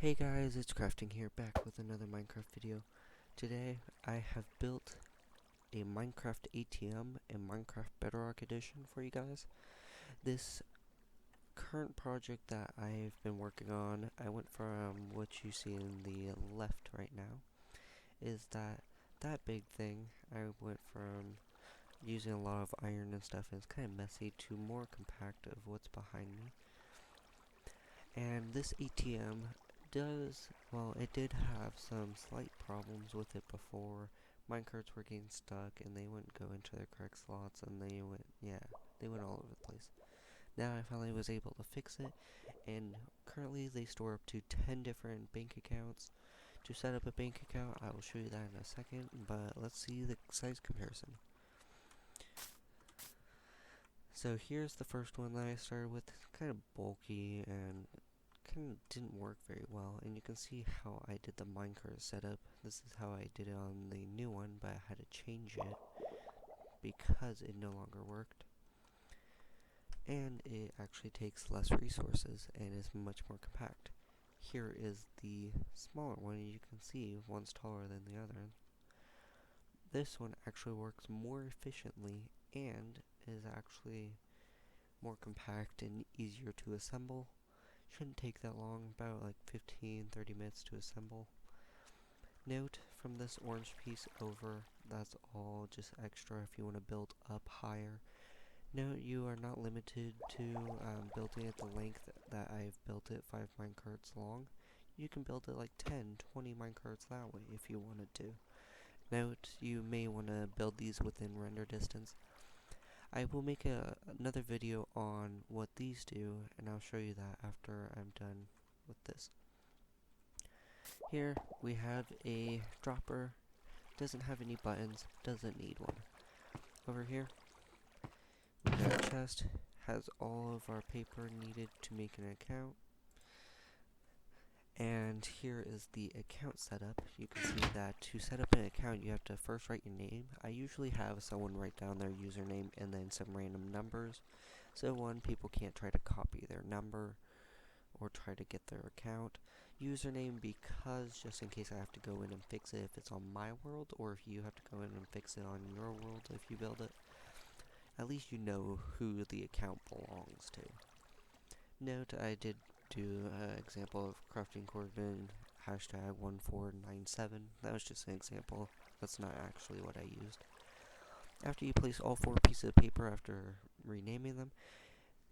Hey guys, it's Crafting here, back with another Minecraft video. Today, I have built a Minecraft ATM and Minecraft Bedrock Edition for you guys. This current project that I've been working on, I went from what you see in the left right now, is that big thing. I went from using a lot of iron and stuff, and it's kind of messy, to more compact of what's behind me. And this ATM it did have some slight problems with it before. Minecarts were getting stuck and they wouldn't go into their correct slots and they went all over the place. Now I finally was able to fix it, and currently they store up to 10 different bank accounts. To set up a bank account, I will show you that in a second, but let's see the size comparison. So here's the first one that I started with. It's kind of bulky and kind of didn't work very well, and you can see how I did the minecart setup. This is how I did it on the new one, but I had to change it because it no longer worked, and it actually takes less resources and is much more compact. Here is the smaller one, and you can see one's taller than the other. This one actually works more efficiently and is actually more compact and easier to assemble. Shouldn't take that long, about like 15-30 minutes to assemble. Note, from this orange piece over, that's all just extra if you want to build up higher. Note, you are not limited to building it the length that I've built it, 5 minecarts long. You can build it like 10-20 minecarts that way if you wanted to. Note, you may want to build these within render distance. I will make another video on what these do, and I'll show you that after I'm done with this. Here we have a dropper. Doesn't have any buttons, doesn't need one. Over here we got a chest, has all of our paper needed to make an account. And here is the account setup. You can see that to set up an account, you have to first write your name. I usually have someone write down their username and then some random numbers. So people can't try to copy their number or try to get their account. Username, because just in case I have to go in and fix it if it's on my world, or if you have to go in and fix it on your world if you build it. At least you know who the account belongs to. Note, I did do an example of crafting coordinate hashtag 1497. That was just an example. That's not actually what I used. After you place all 4 pieces of paper after renaming them,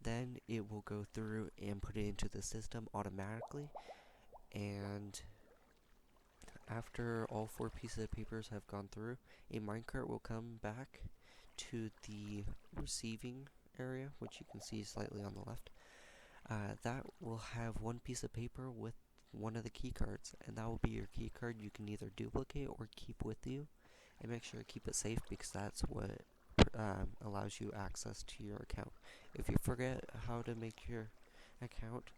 then it will go through and put it into the system automatically. And after all 4 pieces of papers have gone through, a minecart will come back to the receiving area, which you can see slightly on the left. That will have 1 piece of paper with one of the key cards, and that will be your key card. You can either duplicate or keep with you, and make sure to keep it safe because that's what allows you access to your account. If you forget how to make your account,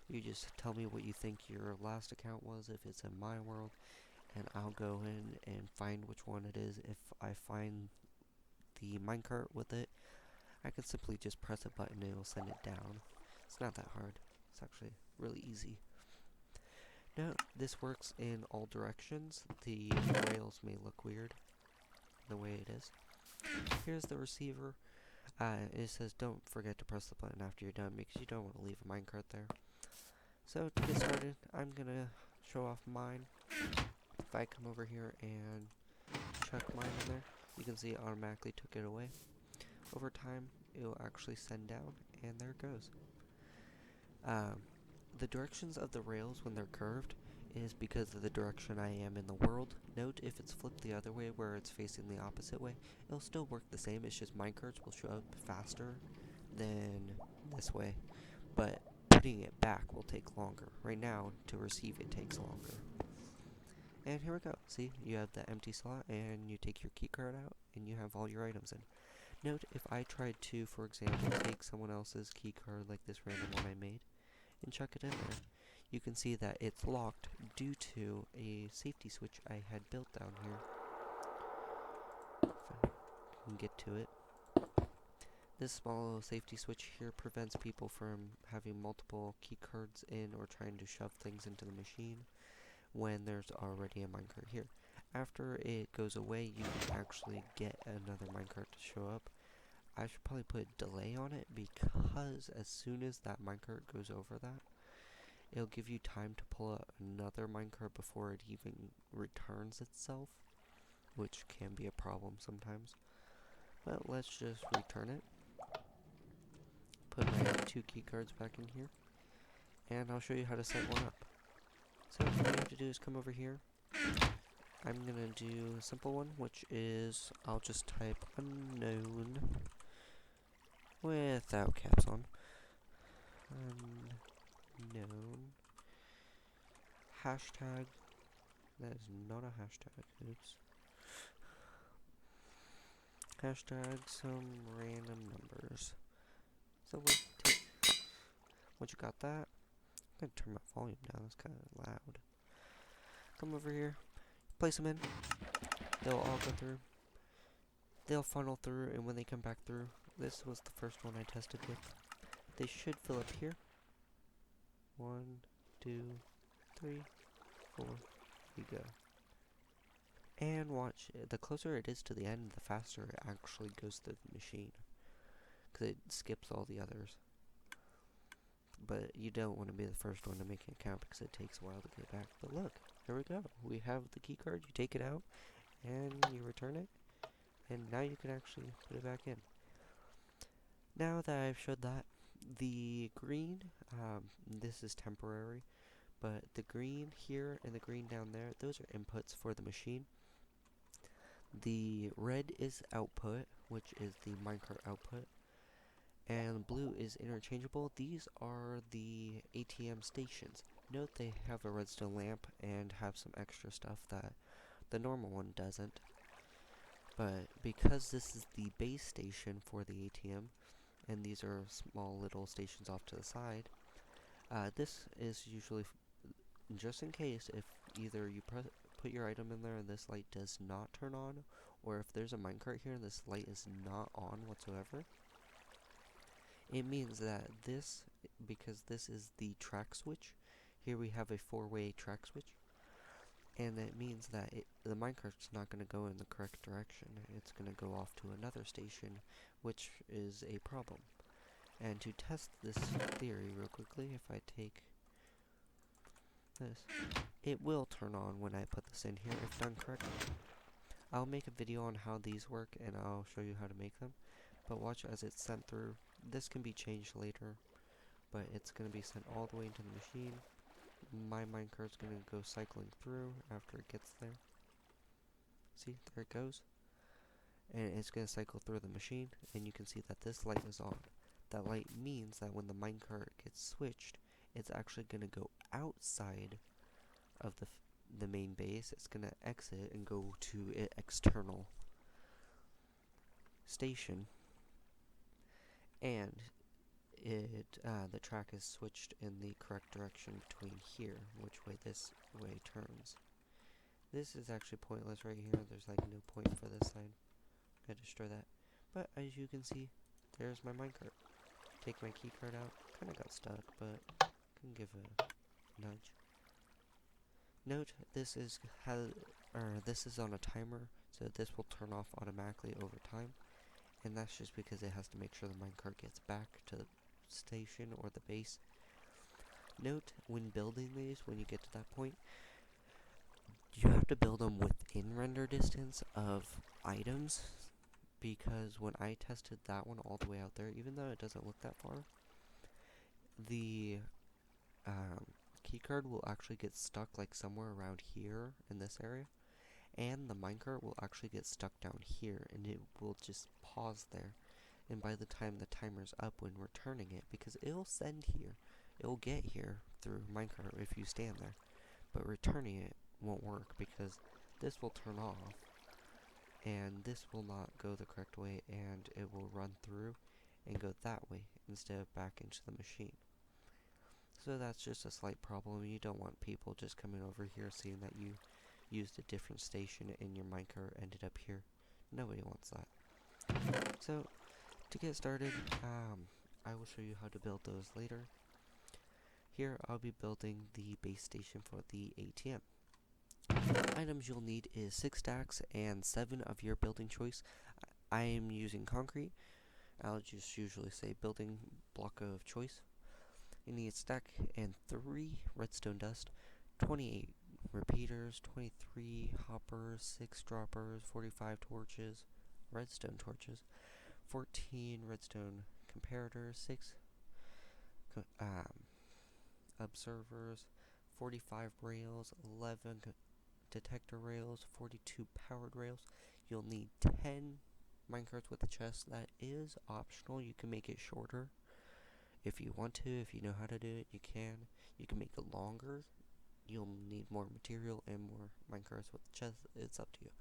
you just tell me what you think your last account was if it's in my world, and I'll go in and find which one it is. If I find the minecart with it, I can simply just press a button and it'll send it down. It's not that hard. It's actually really easy. Now, this works in all directions. The rails may look weird the way it is. Here's the receiver. It says don't forget to press the button after you're done because you don't want to leave a minecart there. So to get started, I'm gonna show off mine. If I come over here and chuck mine in there, you can see it automatically took it away. Over time, it will actually send down, and there it goes. The directions of the rails when they're curved is because of the direction I am in the world. Note, if it's flipped the other way where it's facing the opposite way, it'll still work the same. It's just minecarts will show up faster than this way, but putting it back will take longer. Right now, to receive it takes longer. And here we go. See, you have the empty slot, and you take your keycard out, and you have all your items in. Note, if I tried to, for example, take someone else's keycard like this random one I made, and chuck it in there, you can see that it's locked due to a safety switch I had built down here. If I can get to it. This small little safety switch here prevents people from having multiple key cards in or trying to shove things into the machine when there's already a minecart here. After it goes away, you can actually get another minecart to show up. I should probably put a delay on it because as soon as that minecart goes over that, it'll give you time to pull out another minecart before it even returns itself, which can be a problem sometimes. But let's just return it. Put my 2 key cards back in here, and I'll show you how to set one up. So what you have to do is come over here. I'm gonna do a simple one, which is I'll just type unknown without caps on. Unknown hashtag. That is not a hashtag. Oops. Hashtag some random numbers. So once you got that, I'm gonna turn my volume down. It's kind of loud. Come over here, place them in. They'll all go through. They'll funnel through, and when they come back through, this was the first one I tested with. They should fill up here. 1, 2, 3, 4. You go. And watch, the closer it is to the end, the faster it actually goes through the machine, because it skips all the others. But you don't want to be the first one to make an account because it takes a while to get back. But look, here we go. We have the key card. You take it out and you return it, and now you can actually put it back in. Now that I've showed that, the green, this is temporary, but the green here and the green down there, those are inputs for the machine. The red is output, which is the minecart output, and blue is interchangeable. These are the ATM stations. Note they have a redstone lamp and have some extra stuff that the normal one doesn't. But because this is the base station for the ATM, and these are small little stations off to the side, this is usually just in case if either you put your item in there and this light does not turn on, or if there's a minecart here and this light is not on whatsoever. It means that this, because this is the track switch, here we have a 4-way track switch, and it means that the minecart's not going to go in the correct direction. It's going to go off to another station, which is a problem. And to test this theory real quickly, if I take this, it will turn on when I put this in here if done correctly. I'll make a video on how these work and I'll show you how to make them, but watch as it's sent through. This can be changed later, but it's going to be sent all the way into the machine. My minecart's going to go cycling through after it gets there. See, there it goes. And it's going to cycle through the machine, and you can see that this light is on. That light means that when the minecart gets switched, it's actually going to go outside of the main base. It's going to exit and go to an external station, and the track is switched in the correct direction between here, which way this way turns. This is actually pointless right here. There's like no point for this side. I destroy that. But as you can see, there's my minecart. Take my key card out. Kind of got stuck, but can give a nudge. Note this is on a timer, so this will turn off automatically over time, and that's just because it has to make sure the minecart gets back to the station or the base. Note when building these, when you get to that point, you have to build them within render distance of items, because when I tested that one all the way out there, even though it doesn't look that far, the keycard will actually get stuck like somewhere around here in this area, and the minecart will actually get stuck down here, and it will just pause there. And by the time the timer's up when returning it, because it'll send here, it'll get here through minecart if you stand there, but returning it won't work because this will turn off, and this will not go the correct way, and it will run through and go that way instead of back into the machine. So that's just a slight problem. You don't want people just coming over here seeing that you used a different station and your minecart ended up here. Nobody wants that. So To get started, I will show you how to build those later. Here, I'll be building the base station for the ATM. Items you'll need is 6 stacks and 7 of your building choice. I am using concrete. I'll just usually say building block of choice. You need a stack and 3 redstone dust, 28 repeaters, 23 hoppers, 6 droppers, 45 torches, redstone torches, 14 redstone comparators, 6 observers, 45 rails, 11 detector rails, 42 powered rails. You'll need 10 minecarts with a chest. That is optional. You can make it shorter if you want to. If you know how to do it, you can. You can make it longer. You'll need more material and more minecarts with the chest. It's up to you.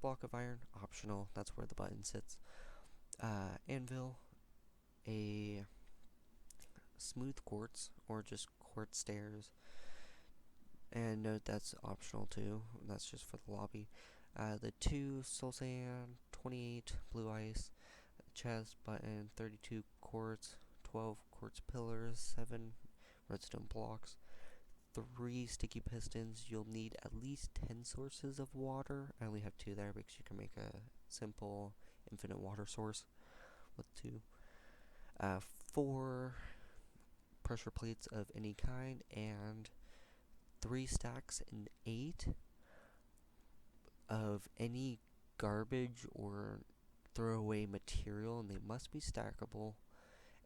Block of iron, optional. That's where the button sits. Anvil, a smooth quartz or just quartz stairs. And note that's optional too. That's just for the lobby. The 2 soul sand, 28 blue ice, chest button, 32 quartz, 12 quartz pillars, 7 redstone blocks, 3 sticky pistons. You'll need at least 10 sources of water. I only have 2 there because you can make a simple infinite water source with 2. 4 pressure plates of any kind, and 3 stacks and 8 of any garbage or throwaway material, and they must be stackable,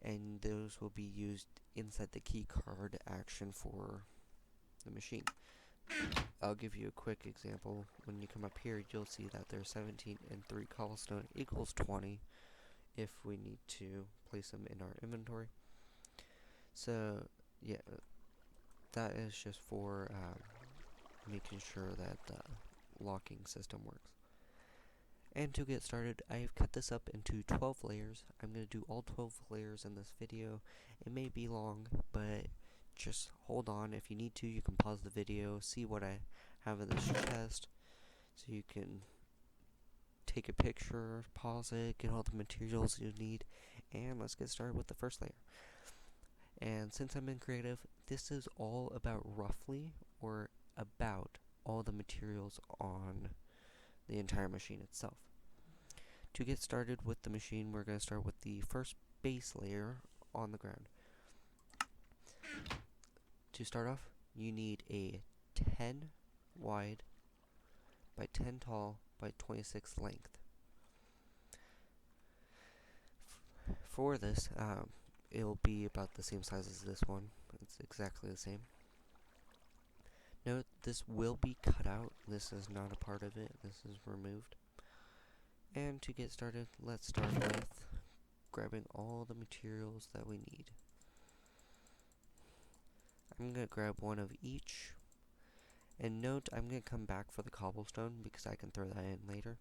and those will be used inside the key card action for the machine. I'll give you a quick example. When you come up here, you'll see that there's 17 and 3 cobblestone equals 20 if we need to place them in our inventory. So yeah, that is just for making sure that the locking system works. And to get started, I've cut this up into 12 layers. I'm going to do all 12 layers in this video. It may be long, but just hold on. If you need to, you can pause the video, see what I have in this chest, so you can take a picture, pause it, get all the materials you need, and let's get started with the first layer. And since I'm in creative, this is all about roughly or about all the materials on the entire machine itself. To get started with the machine, we're going to start with the first base layer on the ground. To start off, you need a 10 wide by 10 tall by 26 length. For this, it'll be about the same size as this one. It's exactly the same. Note, this will be cut out. This is not a part of it. This is removed. And to get started, let's start with grabbing all the materials that we need. I'm going to grab one of each. And note, I'm going to come back for the cobblestone because I can throw that in later.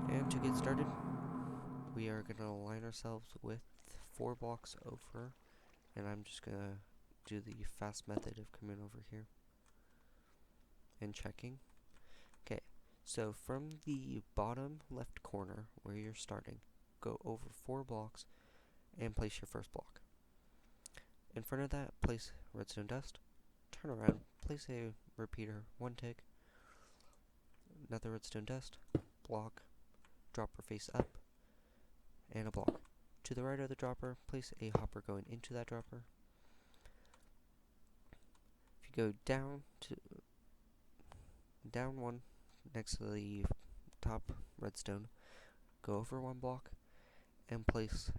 And to get started, we are going to align ourselves with 4 blocks over. And I'm just going to do the fast method of coming over here and checking. Okay, so from the bottom left corner where you're starting, go over 4 blocks and place your first block. In front of that, place redstone dust. Turn around, place a repeater, 1 tick, another redstone dust, block, dropper face up, and a block. To the right of the dropper, place a hopper going into that dropper. If you go down 1 next to the top redstone, go over 1 block and place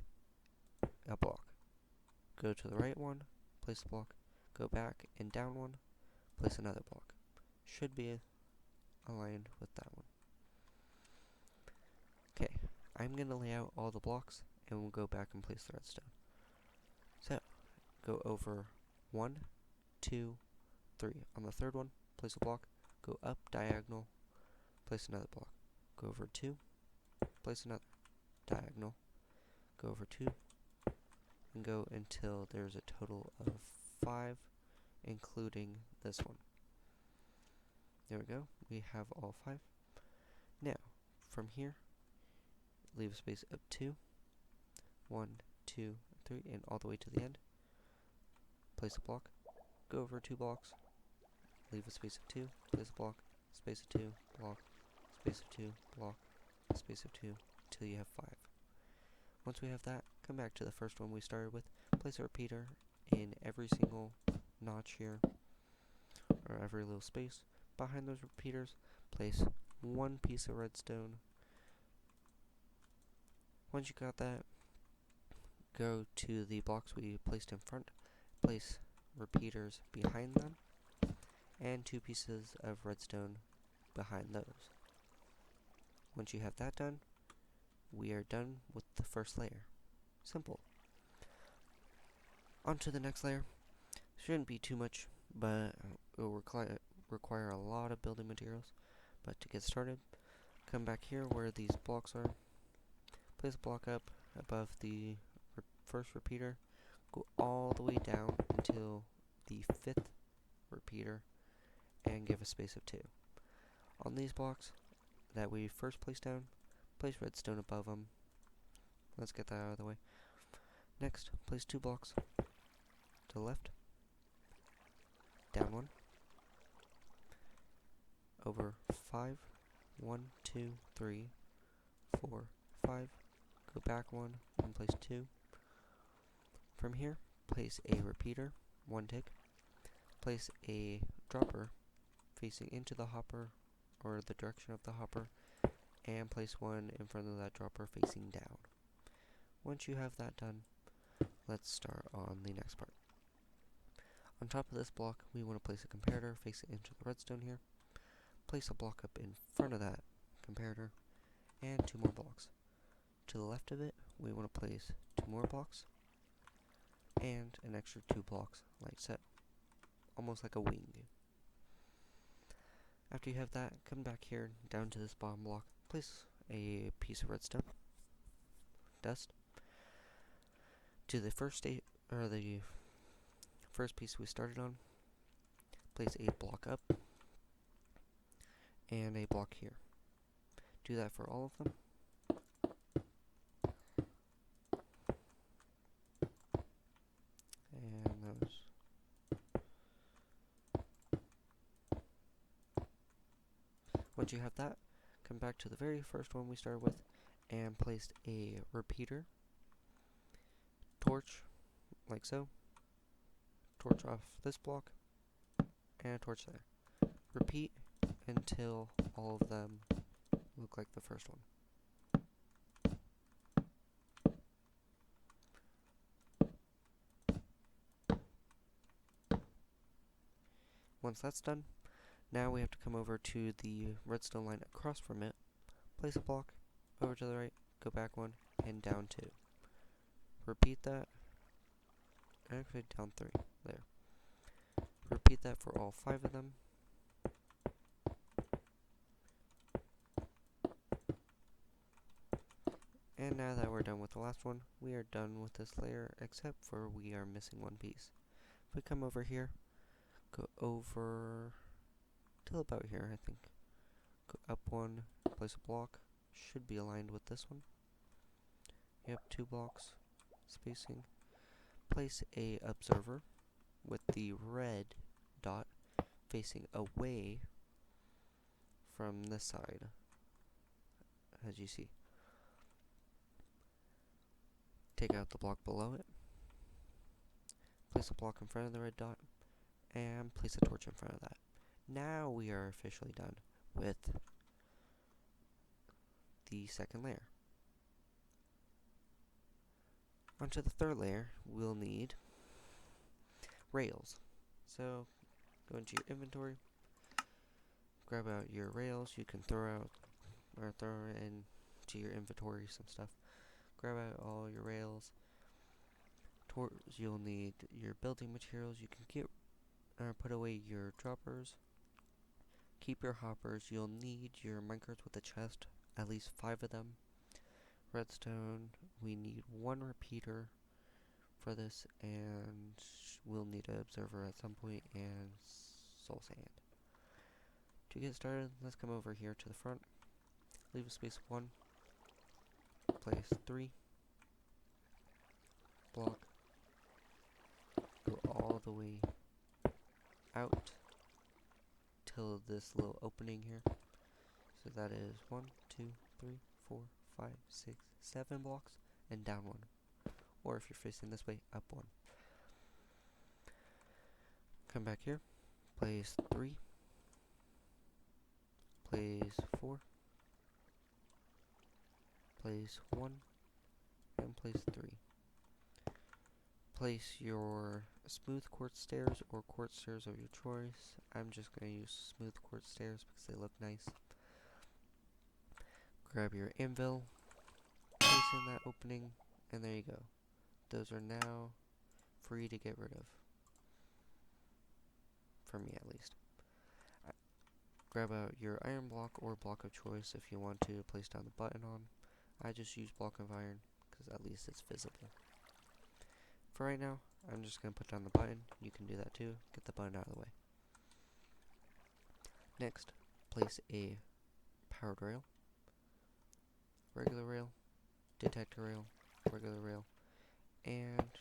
a block. Go to the right 1, place a block, go back and down 1, place another block. Should be aligned with that one. Okay, I'm going to lay out all the blocks and we'll go back and place the redstone. So, go over 1, 2, 3. On the third one, place a block, go up diagonal, place another block. Go over 2, place another diagonal, go over 2, and go until there's a total of 5, including this one. There we go, we have all 5. Now, from here, leave a space of 2, 1, 2, 3, and all the way to the end. Place a block, go over 2 blocks, leave a space of 2, place a block, space of 2, block, space of 2, block, space of 2, until you have 5. Once we have that, come back to the first one we started with, place a repeater in every single notch here, or every little space. Behind those repeaters, place 1 piece of redstone. Once you got that, go to the blocks we placed in front, place repeaters behind them, and 2 pieces of redstone behind those. Once you have that done, we are done with the first layer. Simple. On to the next layer. Shouldn't be too much, but it will require a lot of building materials. But to get started, come back here where these blocks are, place a block up above the first repeater, go all the way down until the 5th repeater, and give a space of 2. On these blocks that we first placed down, place redstone above them. Let's get that out of the way. Next, place 2 blocks to the left, down 1, over 5, 1, 2, 3, 4, 5, go back 1, and place 2. From here, place a repeater, 1 tick, place a dropper facing into the hopper, or the direction of the hopper, and place 1 in front of that dropper facing down. Once you have that done, let's start on the next part. On top of this block, we want to place a comparator facing into the redstone here. Place a block up in front of that comparator, and 2 more blocks. To the left of it, we want to place 2 more blocks, and an extra 2 blocks like so. Almost like a wing. After you have that, come back here, down to this bottom block, place a piece of redstone, dust. To the first piece we started on, place a block up, and a block here. Do that for all of them. And those. Once you have that, come back to the very first one we started with, and place a repeater, torch, like so, torch off this block, and a torch there. Repeat until all of them look like the first one. Once that's done, now we have to come over to the redstone line across from it, place a block, over to the right, go back 1, and down 2. Repeat that, actually down 3, there. Repeat that for all 5 of them. And now that we're done with the last one, we are done with this layer, except for we are missing 1 piece. If we come over here, go over till about here, I think. Go up 1, place a block, should be aligned with this one. Yep, 2 blocks, spacing. Place a observer with the red dot facing away from this side, as you see. Take out the block below it, place a block in front of the red dot, and place a torch in front of that. Now we are officially done with the second layer. Onto the third layer, we'll need rails. So, go into your inventory, grab out your rails. You can throw into your inventory some stuff. Grab out all your rails. You'll need your building materials. You can put away your droppers. Keep your hoppers. You'll need your minecarts with a chest, at least 5 of them. Redstone. We need 1 repeater for this, and we'll need an observer at some point, and soul sand. To get started, let's come over here to the front. Leave a space of 1. place 3, block, go all the way out till this little opening here. So that is 1, 2, 3, 4, 5, 6, 7 blocks, and down 1. Or if you're facing this way, up 1. Come back here, place 3, place 4, place 1, and place 3. Place your smooth quartz stairs or quartz stairs of your choice. I'm just going to use smooth quartz stairs because they look nice. Grab your anvil, place in that opening, and there you go. Those are now free to get rid of. For me at least. Grab out your iron block or block of choice if you want to place down the button on. I just use block of iron because at least it's visible. For right now, I'm just going to put down the button. You can do that too. Get the button out of the way. Next, place a powered rail, regular rail, detector rail, regular rail, and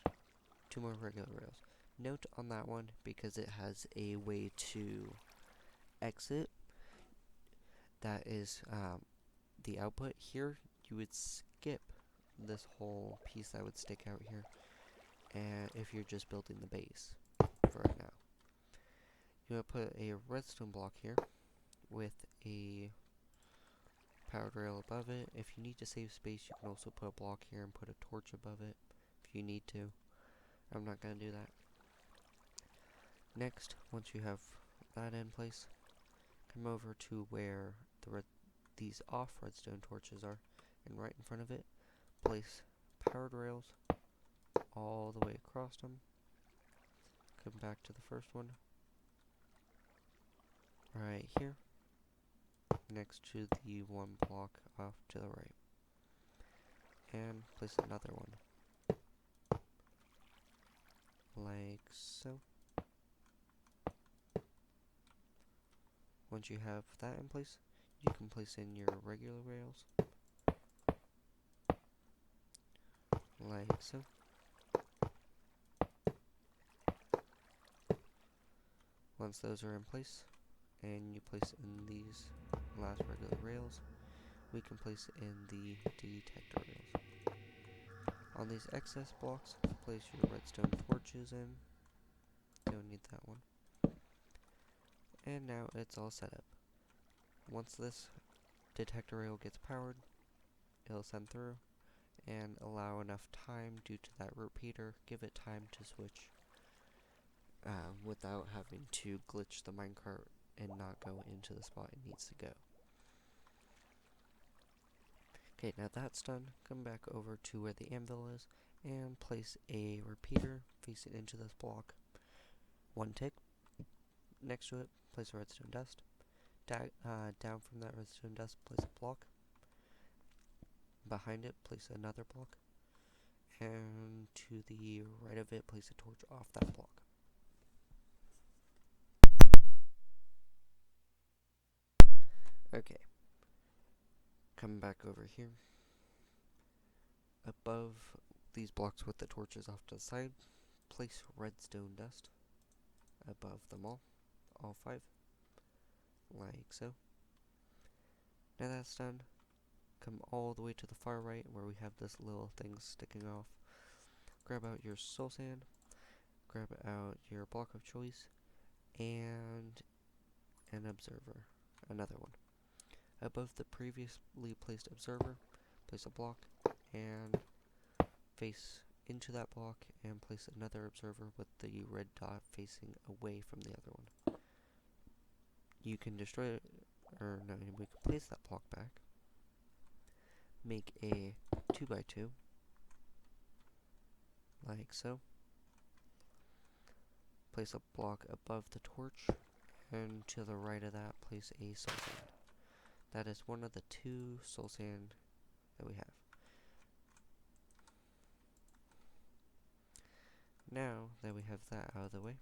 2 more regular rails. Note on that one, because it has a way to exit, that is the output here, you would skip this whole piece that would stick out here, and if you're just building the base for right now. You want to put a redstone block here with a powered rail above it. If you need to save space, you can also put a block here and put a torch above it if you need to. I'm not going to do that. Next, once you have that in place, come over to where these off redstone torches are, and right in front of it, place powered rails all the way across them. Come back to the first one, right here, next to the 1 block off to the right, and place another one, like so. Once you have that in place, you can place in your regular rails, like so. Once those are in place, and you place in these last regular rails, we can place in the detector rails. On these excess blocks, place your redstone torches in. Don't need that one. And now it's all set up. Once this detector rail gets powered, it'll send through and allow enough time due to that repeater, give it time to switch without having to glitch the minecart and not go into the spot it needs to go. Okay, now that's done, come back over to where the anvil is and place a repeater facing into this block. 1 tick. Next to it, place a redstone dust. Down from that redstone dust, place a block. Behind it, place another block. And to the right of it, place a torch off that block. Okay. Come back over here. Above these blocks with the torches off to the side, place redstone dust above them all 5, like so. Now that's done, come all the way to the far right where we have this little thing sticking off. Grab out your soul sand, grab out your block of choice, and an observer, another one. Above the previously placed observer, place a block and face into that block and place another observer with the red dot facing away from the other one. You can destroy it, or no, we can place that block back. Make a 2x2, like so. Place a block above the torch, and to the right of that, place a soul sand. That is one of the 2 soul sand that we have. Now that we have that out of the way,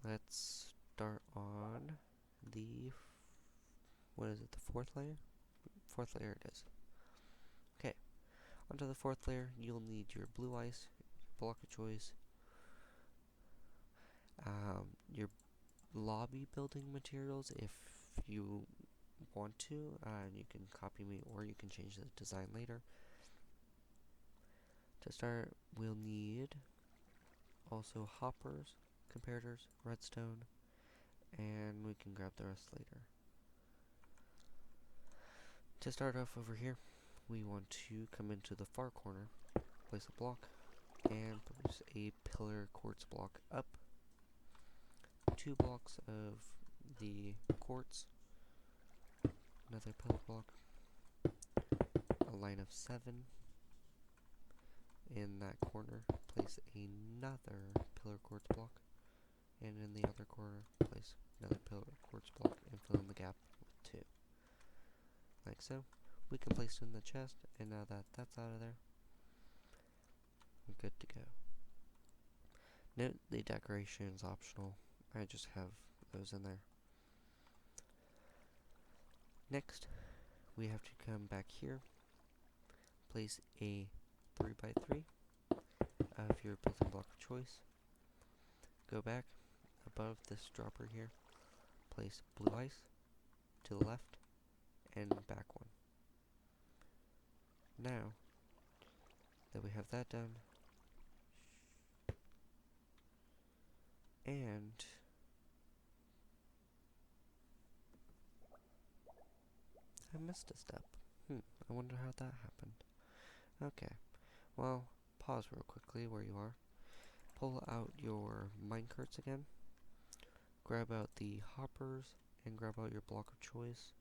let's start on the, what is it, the 4th layer? 4th layer it is. Onto the fourth layer, you'll need your blue ice, block of choice, your lobby building materials if you want to, and you can copy me or you can change the design later. To start, we'll need also hoppers, comparators, redstone, and we can grab the rest later. To start off over here, we want to come into the far corner, place a block, and place a pillar quartz block up, 2 blocks of the quartz, another pillar block, a line of 7 in that corner, place another pillar quartz block, and in the other corner, place another pillar quartz block and fill in the gap with 2. Like so. We can place it in the chest, and now that that's out of there, we're good to go. Note the decoration is optional. I just have those in there. Next, we have to come back here, place a 3x3 of your building block of choice, go back above this dropper here, place blue ice to the left, and back one. Now that we have that done, and I missed a step. I wonder how that happened. Okay, well, pause real quickly where you are. Pull out your minecarts again. Grab out the hoppers and grab out your block of choice.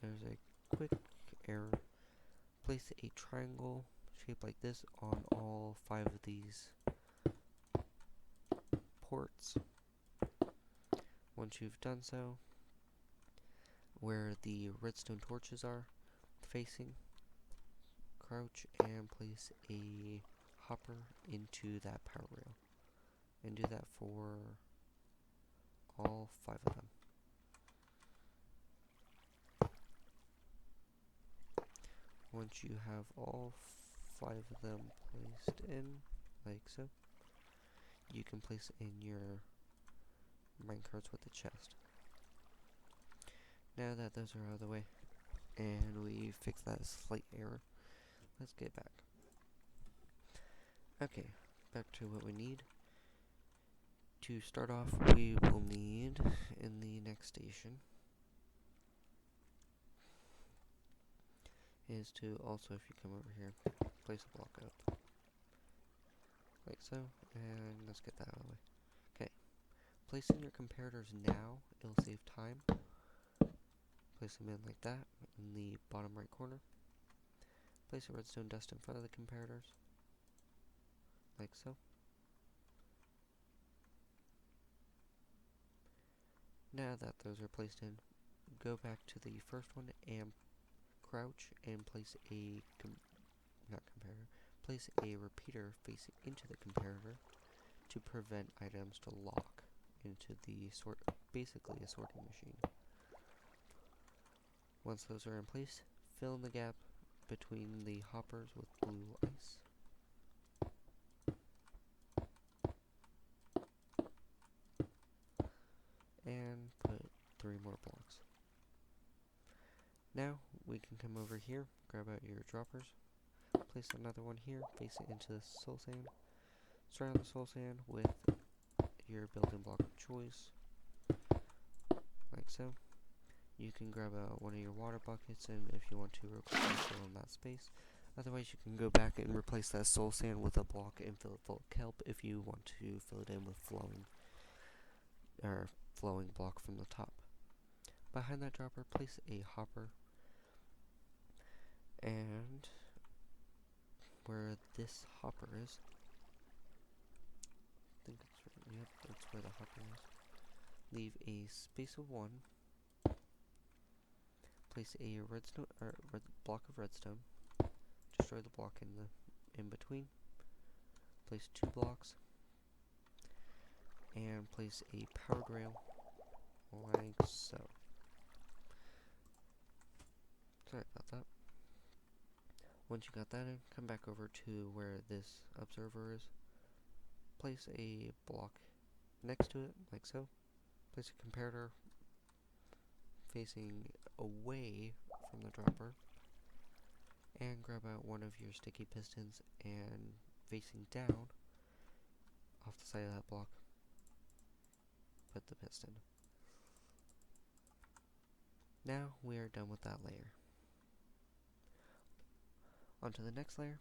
There's a quick error. Place a triangle shaped like this on all 5 of these ports. Once you've done so, where the redstone torches are facing, crouch and place a hopper into that power rail. And do that for all 5 of them. Once you have all 5 of them placed in, like so, you can place in your minecarts with the chest. Now that those are out of the way, and we fixed that slight error, let's get back. Okay, back to what we need. To start off, we will need, in the next station, is to also, if you come over here, place a block up. Like so, and let's get that out of the way. Okay, placing your comparators now, it'll save time. Place them in like that, in the bottom right corner. Place a redstone dust in front of the comparators, like so. Now that those are placed in, go back to the first one and crouch and place a place a repeater facing into the comparator to prevent items to lock into the basically a sorting machine. Once those are in place, fill in the gap between the hoppers with blue ice. And put 3 more blocks. Now we can come over here, grab out your droppers, place another one here, face it into the soul sand, surround the soul sand with your building block of choice, like so. You can grab out one of your water buckets, and if you want to, real quickly fill in that space. Otherwise, you can go back and replace that soul sand with a block and fill it full of kelp if you want to fill it in with flowing block from the top. Behind that dropper, place a hopper, and where this hopper is, I think it's right, yep, that's where the hopper is. Leave a space of 1. Place a redstone block of redstone. Destroy the block in between. Place 2 blocks, and place a powered rail like so. Sorry about that. Once you got that in, come back over to where this observer is. Place a block next to it, like so. Place a comparator facing away from the dropper. And grab out one of your sticky pistons and facing down off the side of that block, put the piston. Now we are done with that layer. Onto the next layer.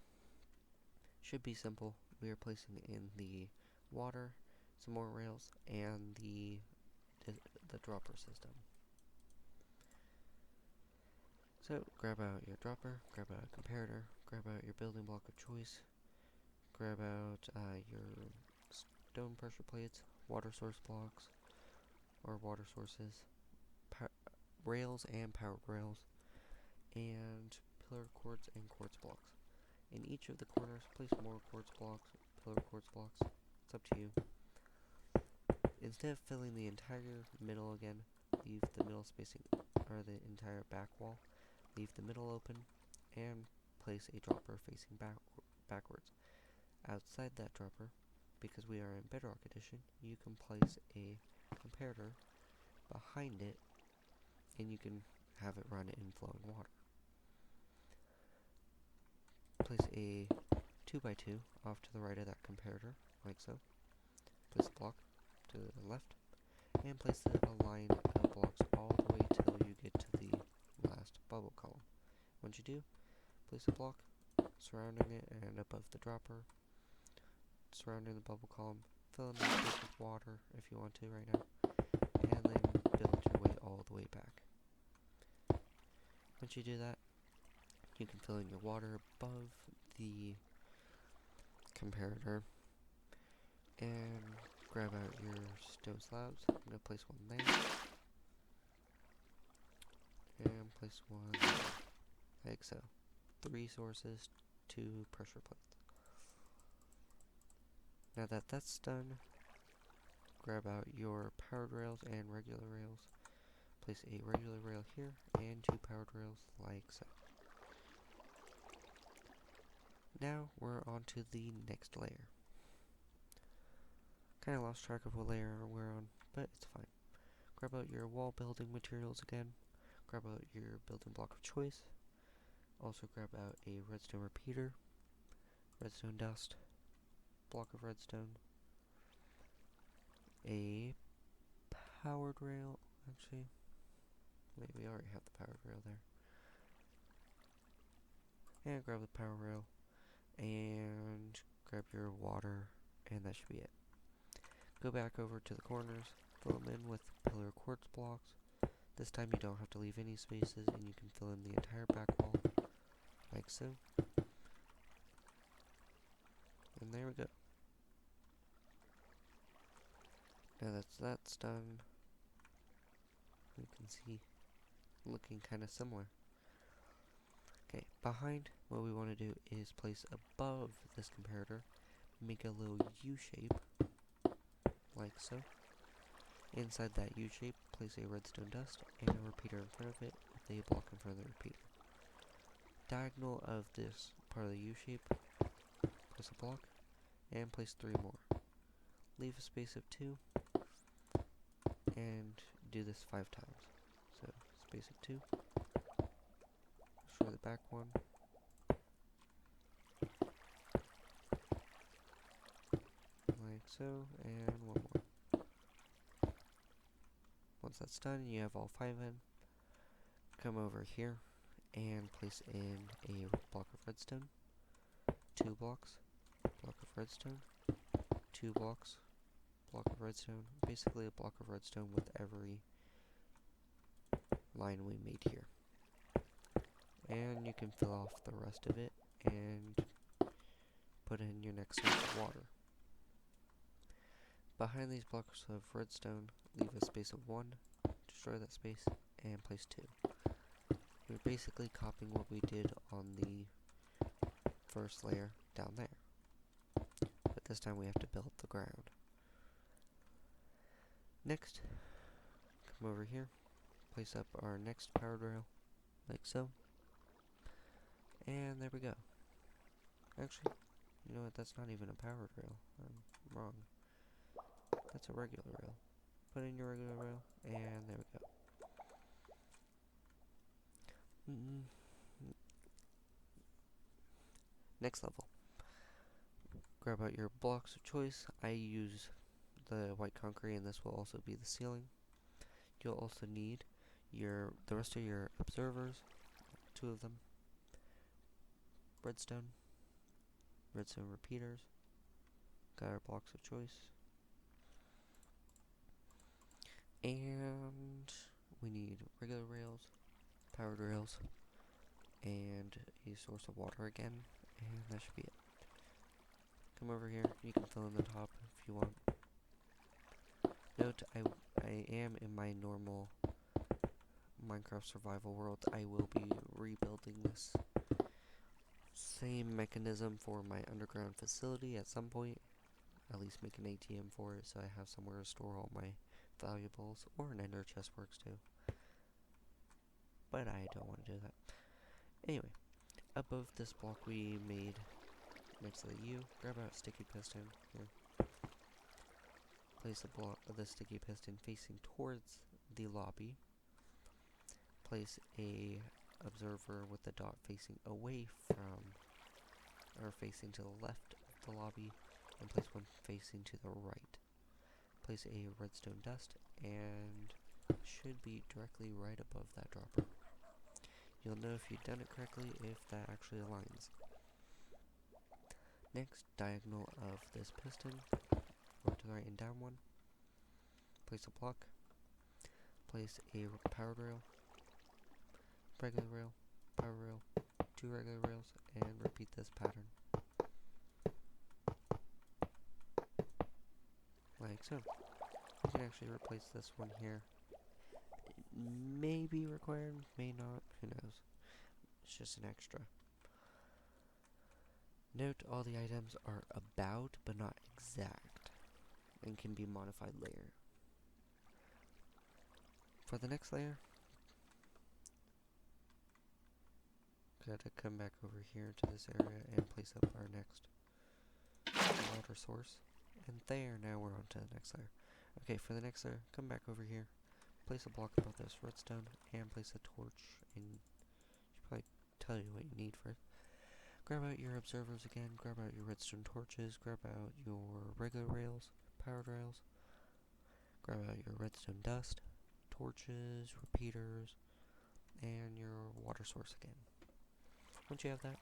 Should be simple. We are placing in the water, some more rails, and the dropper system. So grab out your dropper, grab out a comparator, grab out your building block of choice, grab out your stone pressure plates, water source blocks, or water sources, rails and powered rails, and pillar quartz and quartz blocks. In each of the corners, place more quartz blocks, pillar quartz blocks. It's up to you. Instead of filling the entire middle again, leave the middle spacing, or the entire back wall, leave the middle open, and place a dropper facing backwards. Outside that dropper, because we are in Bedrock Edition, you can place a comparator behind it, and you can have it run in flowing water. Place a 2x2 off to the right of that comparator, like so. Place a block to the left, and place a line of blocks all the way till you get to the last bubble column. Once you do, place a block surrounding it and above the dropper, surrounding the bubble column. Fill in the space with water if you want to right now, and then build your way all the way back. Once you do that, you can fill in your water above the comparator and grab out your stone slabs. I'm going to place one there and place one there, like so. 3 sources, 2 pressure plates. Now that that's done, grab out your powered rails and regular rails. Place a regular rail here and 2 powered rails like so. Now we're on to the next layer. Kinda lost track of what layer we're on, but it's fine. Grab out your wall building materials again. Grab out your building block of choice. Also grab out a redstone repeater, redstone dust, block of redstone, a powered rail, actually, wait, we already have the powered rail there. And grab the power rail, and grab your water, and that should be it. Go back over to the corners, fill them in with pillar quartz blocks. This time you don't have to leave any spaces, and you can fill in the entire back wall, like so. And there we go. Now that's done, you can see looking kind of similar. Okay, behind, what we want to do is place above this comparator, make a little U shape, like so. Inside that U shape, place a redstone dust and a repeater in front of it with a block in front of the repeater. Diagonal of this part of the U shape, place a block, and place 3 more. Leave a space of 2, and do this 5 times. So, space of 2, destroy the back one, like so, and 1 more. Once that's done, you have all 5 in. Come over here and place in a block of redstone, 2 blocks, block of redstone, 2 blocks, block of redstone, basically a block of redstone with every line we made here. And you can fill off the rest of it and put in your next source of water. Behind these blocks of redstone, leave a space of 1, destroy that space, and place 2. We're basically copying what we did on the first layer down there. But this time we have to build the ground. Next, come over here, place up our next powered rail, like so. And there we go. Actually, you know what? That's not even a powered rail. I'm wrong. That's a regular rail. Put in your regular rail, and there we go. Next level. Grab out your blocks of choice. I use the white concrete, and this will also be the ceiling. You'll also need the rest of your observers, 2 of them, redstone repeaters, got our blocks of choice, and we need regular rails, powered rails, and a source of water again, and that should be it. Come over here, you can fill in the top if you want. Note, I am in my normal Minecraft survival world. I will be rebuilding this same mechanism for my underground facility at some point. At least make an ATM for it so I have somewhere to store all my valuables, or an ender chest works too. But I don't want to do that. Anyway, above this block we made next to the U, grab out a sticky piston here. Place the sticky piston facing towards the lobby. Place a observer with the dot facing away from, or facing to the left of the lobby, and place one facing to the right. Place a redstone dust, and should be directly right above that dropper. You'll know if you've done it correctly if that actually aligns. Next, diagonal of this piston, over to the right and down one. Place a block. Place a powered rail, regular rail, power rail, 2 regular rails, and repeat this pattern. Like so. You can actually replace this one here. It may be required, may not, who knows. It's just an extra. Note all the items are about, but not exact, and can be modified later. For the next layer, gotta come back over here to this area and place up our next water source. And there, now we're on to the next layer. Okay, for the next layer, come back over here, place a block above this redstone, and place a torch, and should probably tell you what you need for it. Grab out your observers again, grab out your redstone torches, grab out your regular rails, powered rails, grab out your redstone dust, torches, repeaters, and your water source again. Once you have that,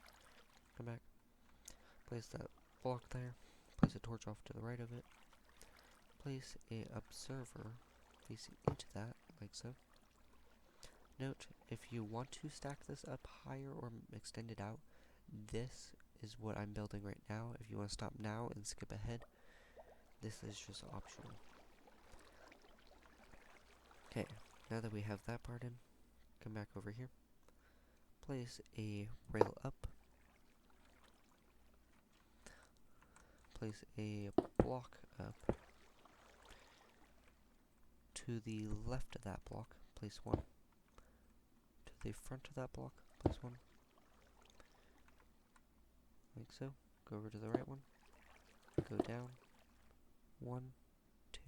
come back, place that block there, place a torch off to the right of it, place a observer facing into that, like so. Note, if you want to stack this up higher or extend it out, this is what I'm building right now. If you want to stop now and skip ahead, this is just optional. Okay, now that we have that part in, come back over here, place a rail up, place a block up. To the left of that block, place 1. To the front of that block, place 1. Like so. Go over to the right one. Go down. 1, 2,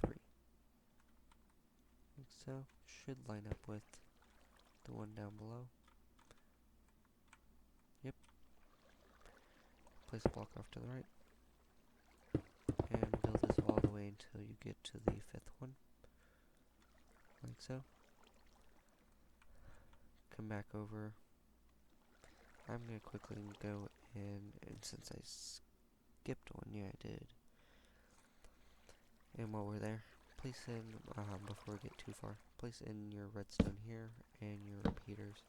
3. Like so. Should line up with the one down below. Yep. Place a block off to the right. And build this all the way until you get to the 5th one. Like so. Come back over. I'm going to quickly go in, and since I skipped one, yeah I did. And while we're there, place in, before we get too far, place in your redstone here, and your repeaters.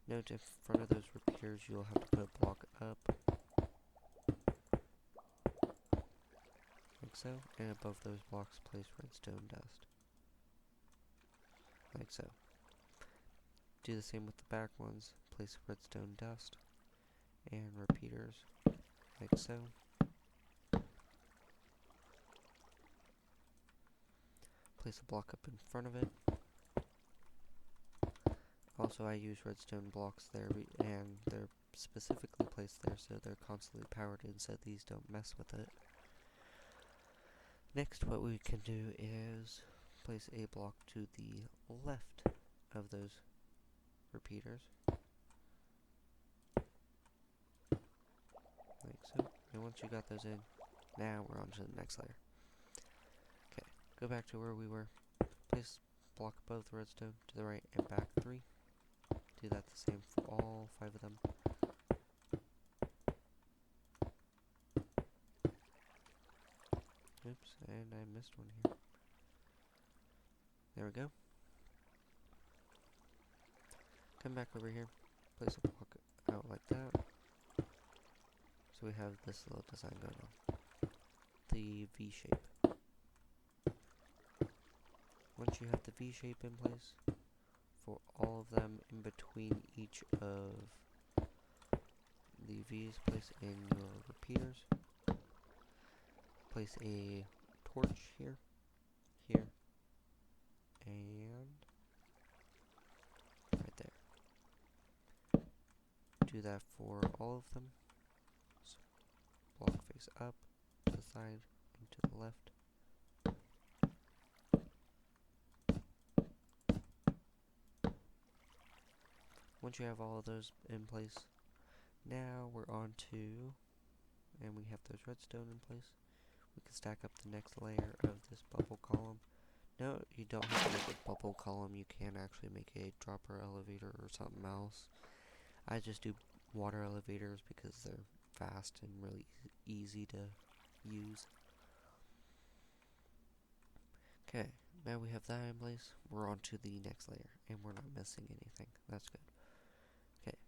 Note in front of those repeaters you'll have to put a block up, like so, and above those blocks place redstone dust, like so. Do the same with the back ones, place redstone dust, and repeaters, like so. Place a block up in front of it, Also, I use redstone blocks there, and they're specifically placed there so they're constantly powered in so these don't mess with it. Next, what we can do is place a block to the left of those repeaters, like so. And once you got those in, now we're on to the next layer. Okay, go back to where we were. Place block above the redstone to the right and back 3. Do that the same for all 5 of them. Oops, and I missed one here. There we go. Come back over here. Place a block out like that. So we have this little design going on. The V shape. Once you have the V shape in place, for all of them in between each of the V's, place in your repeaters. Place a torch here, here, and right there. Do that for all of them. So block face up, to the side, and to the left. Once you have all of those in place, now we're on to, and we have those redstone in place, we can stack up the next layer of this bubble column. No, you don't have to make a bubble column, you can actually make a dropper elevator or something else. I just do water elevators because they're fast and really easy to use. Okay, now we have that in place, we're on to the next layer, and we're not missing anything, that's good. Okay,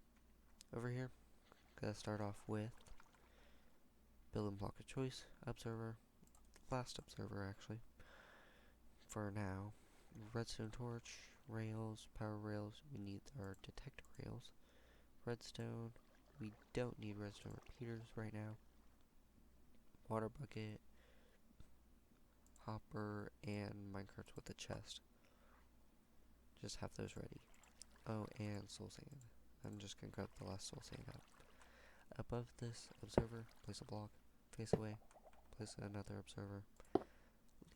over here, gotta start off with building block of choice, observer, last observer actually, for now. Redstone torch, rails, power rails, we need our detector rails. Redstone, we don't need redstone repeaters right now. Water bucket, hopper, and minecarts with a chest. Just have those ready. Oh, and soul sand. I'm just gonna grab the last soul sand out. Above this observer, place a block, face away, place another observer,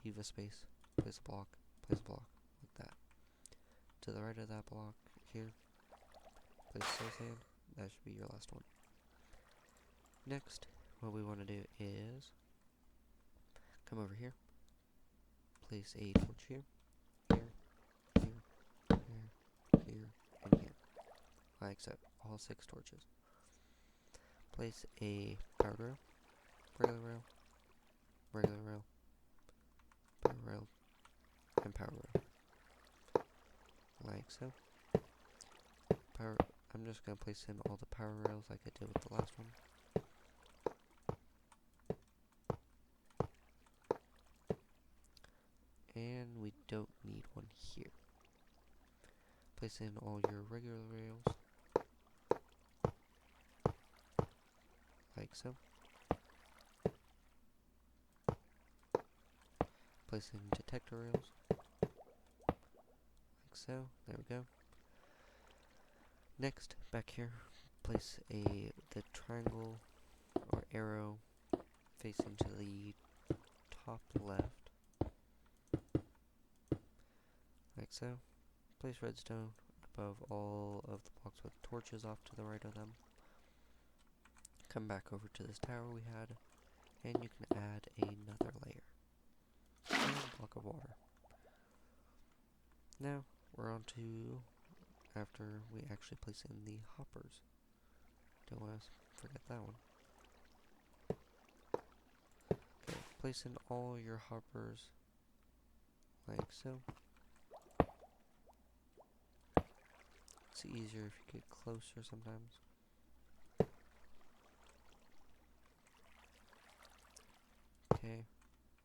leave a space, place a block, like that. To the right of that block, here, place soul sand, that should be your last one. Next, what we want to do is, come over here, place a torch here, here, here, and here, like so, all 6 torches. Place a power rail, regular rail, regular rail, power rail, and power rail, like so. I'm just going to place in all the power rails like I did with the last one. And we don't need one here. Place in all your regular rails, like so. Place in detector rails, like so. There we go. Next, back here, place the triangle or arrow facing to the top left, like so. Place redstone above all of the blocks with torches off to the right of them. Come back over to this tower we had, and you can add another layer. And a block of water. Now, we're on to after we actually place in the hoppers. Don't want to forget that one. Okay, place in all your hoppers like so. It's easier if you get closer sometimes. Okay,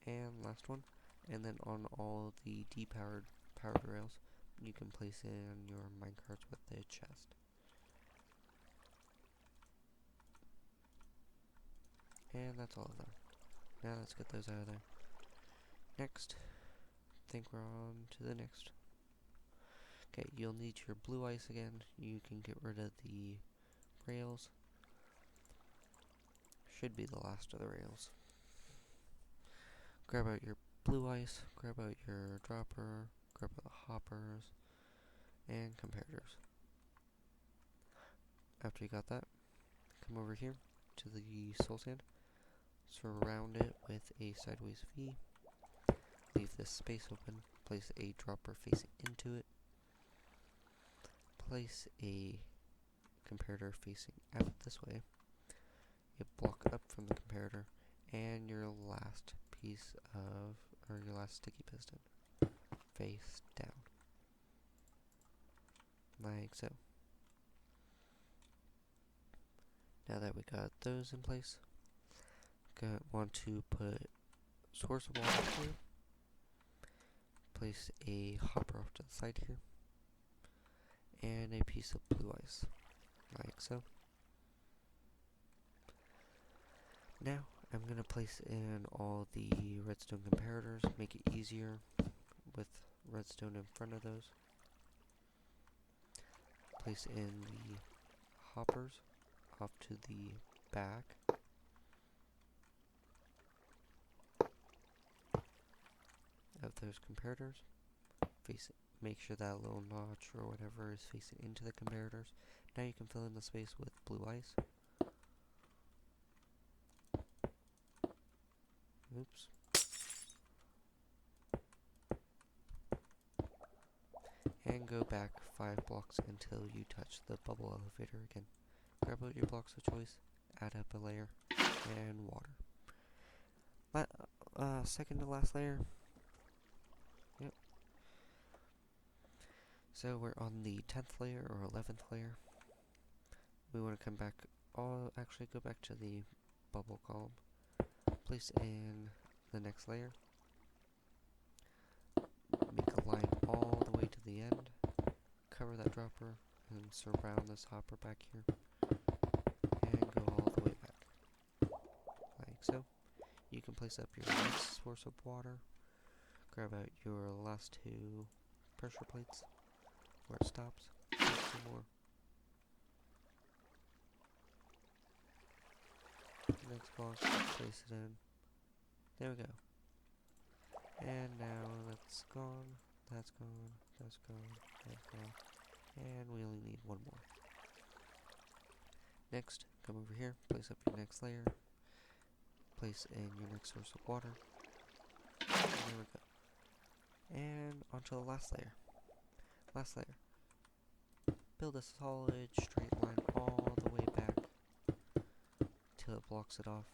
and last one. And then on all the depowered powered rails, you can place in your minecarts with the chest. And that's all of them. Now let's get those out of there. Next, I think we're on to the next. Okay, you'll need your blue ice again. You can get rid of the rails. Should be the last of the rails. Grab out your blue ice, grab out your dropper, grab out the hoppers, and comparators. After you got that, come over here to the soul sand, surround it with a sideways V, leave this space open, place a dropper facing into it, place a comparator facing out this way, you block up from the comparator, and your last piece of, or your last sticky piston, face down, like so. Now that we got those in place, want to put source of water here, place a hopper off to the side here, and a piece of blue ice, like so. Now I'm going to place in all the redstone comparators, make it easier with redstone in front of those. Place in the hoppers off to the back. Of those comparators. Make sure that little notch or whatever is facing into the comparators. Now you can fill in the space with blue ice. Oops. And go back 5 blocks until you touch the bubble elevator again. Grab out your blocks of choice, add up a layer, and water. Second to last layer. Yep. So we're on the 10th layer or 11th layer. We want to come back, actually go back to the bubble column. Place in the next layer. Make a line all the way to the end. Cover that dropper and surround this hopper back here. And go all the way back. Like so. You can place up your next source of water. Grab out your last 2 pressure plates where it stops. Place 2 more. Next block, place it in. There we go. And now that's gone, that's gone, that's gone, that's gone. And we only need 1 more. Next, come over here, place up your next layer. Place in your next source of water. And there we go. And onto the last layer. Last layer. Build a solid straight line all the way back till it blocks it off.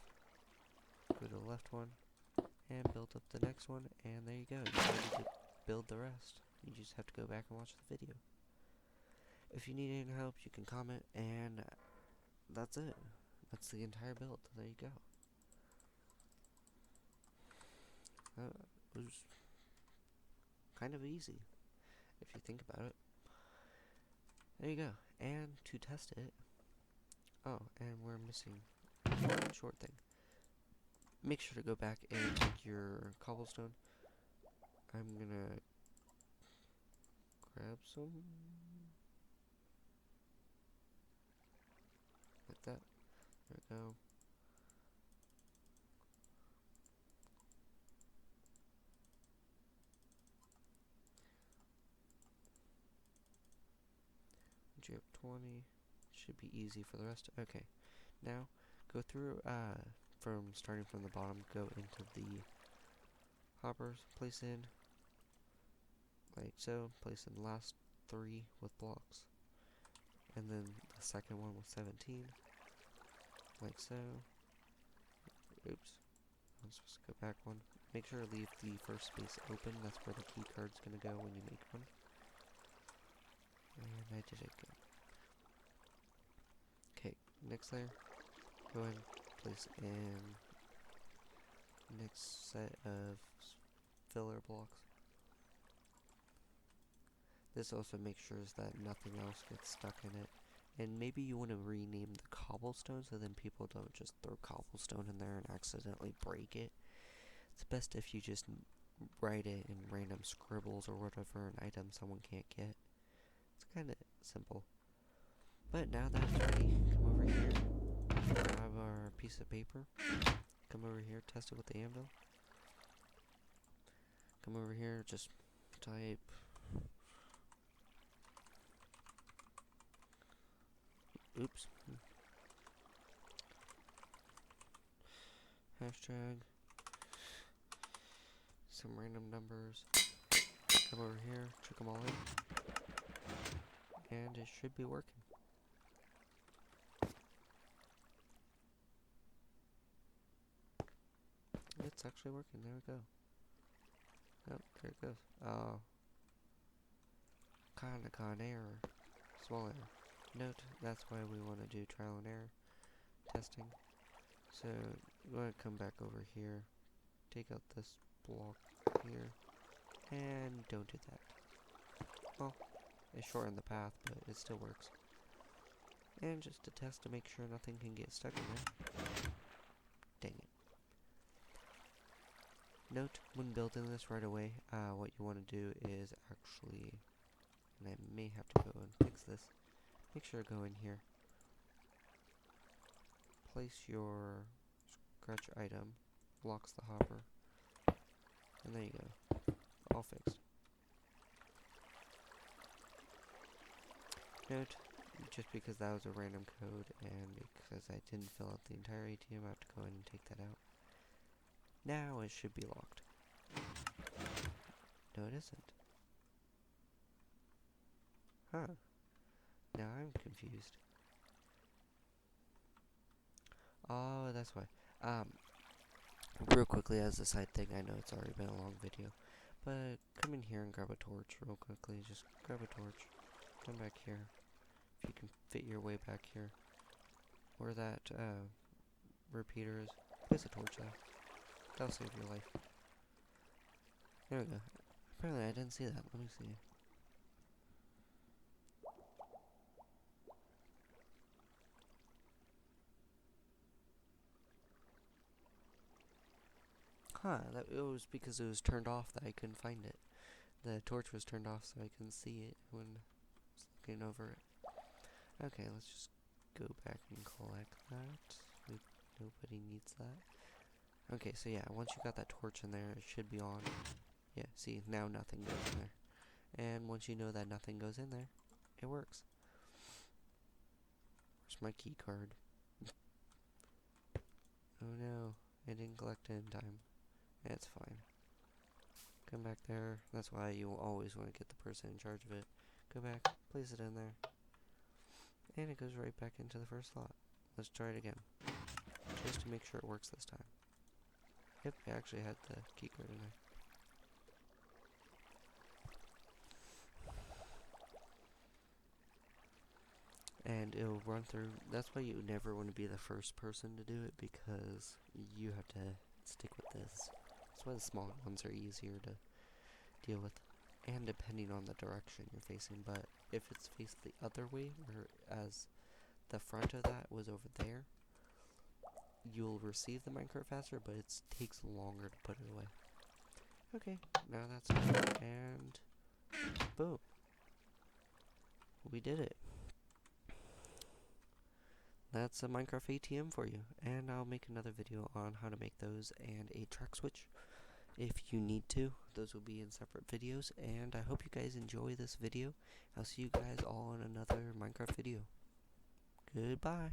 Go to the left one and build up the next one, and there you go. You're ready to build the rest. You just have to go back and watch the video. If you need any help, you can comment, and that's it. That's the entire build. There you go. It was kind of easy, if you think about it. There you go. And to test it, oh, and we're missing one short thing. Make sure to go back and take your cobblestone. I'm gonna grab some, like that. There we go. You have 20. Should be easy for the rest. Okay. Now, go through, starting from the bottom, go into the hoppers, place in, like so, place in the last 3 with blocks, and then the second one with 17, like so. Oops, I'm supposed to go back 1. Make sure to leave the first space open, that's where the key card's gonna go when you make one. And I did it good. Okay, next layer, go ahead and place in next set of filler blocks. This also makes sure that nothing else gets stuck in it. And maybe you want to rename the cobblestone so then people don't just throw cobblestone in there and accidentally break it. It's best if you just write it in random scribbles or whatever, an item someone can't get. It's kind of simple. But now that it's ready, come over here, grab our piece of paper, come over here, test it with the anvil. Come over here, just type oops. Hashtag some random numbers. Come over here, check them all in, and it should be working. It's actually working. There we go. Oh, there it goes. Oh, kinda got an error. Small error. Note, that's why we want to do trial and error testing. So, I'm going to come back over here, take out this block here, and don't do that. Well, it shortened the path, but it still works. And just to test to make sure nothing can get stuck in there. Dang it. Note, when building this right away, what you want to do is actually, and I may have to go and fix this, make sure to go in here, place your scratch item, blocks the hopper, and there you go, all fixed. Note, just because that was a random code and because I didn't fill out the entire ATM, I have to go in and take that out. Now it should be locked. No, it isn't. Huh. Now I'm confused. Oh, that's why. Real quickly as a side thing, I know it's already been a long video, but come in here and grab a torch real quickly. Just grab a torch. Come back here. If you can fit your way back here. Where that, repeater is, place a torch there. That'll save your life. There we go. Apparently I didn't see that. Let me see. Huh, it was because it was turned off that I couldn't find it. The torch was turned off so I couldn't see it when I was looking over it. Okay, let's just go back and collect that. Nobody needs that. Okay, so yeah, once you got that torch in there, it should be on. Yeah, see, now nothing goes in there. And once you know that nothing goes in there, it works. Where's my key card? Oh no, I didn't collect it in time. It's fine. Come back there. That's why you always want to get the person in charge of it. Go back, place it in there. And it goes right back into the first slot. Let's try it again. Just to make sure it works this time. Yep, I actually had the key card in there. And it'll run through. That's why you never want to be the first person to do it, because you have to stick with this. That's why the smaller ones are easier to deal with. And depending on the direction you're facing, but if it's faced the other way, whereas the front of that was over there, you'll receive the minecart faster, but it takes longer to put it away. Okay, now that's done, and boom. We did it. That's a Minecraft ATM for you, and I'll make another video on how to make those and a track switch if you need to. Those will be in separate videos, and I hope you guys enjoy this video. I'll see you guys all in another Minecraft video. Goodbye.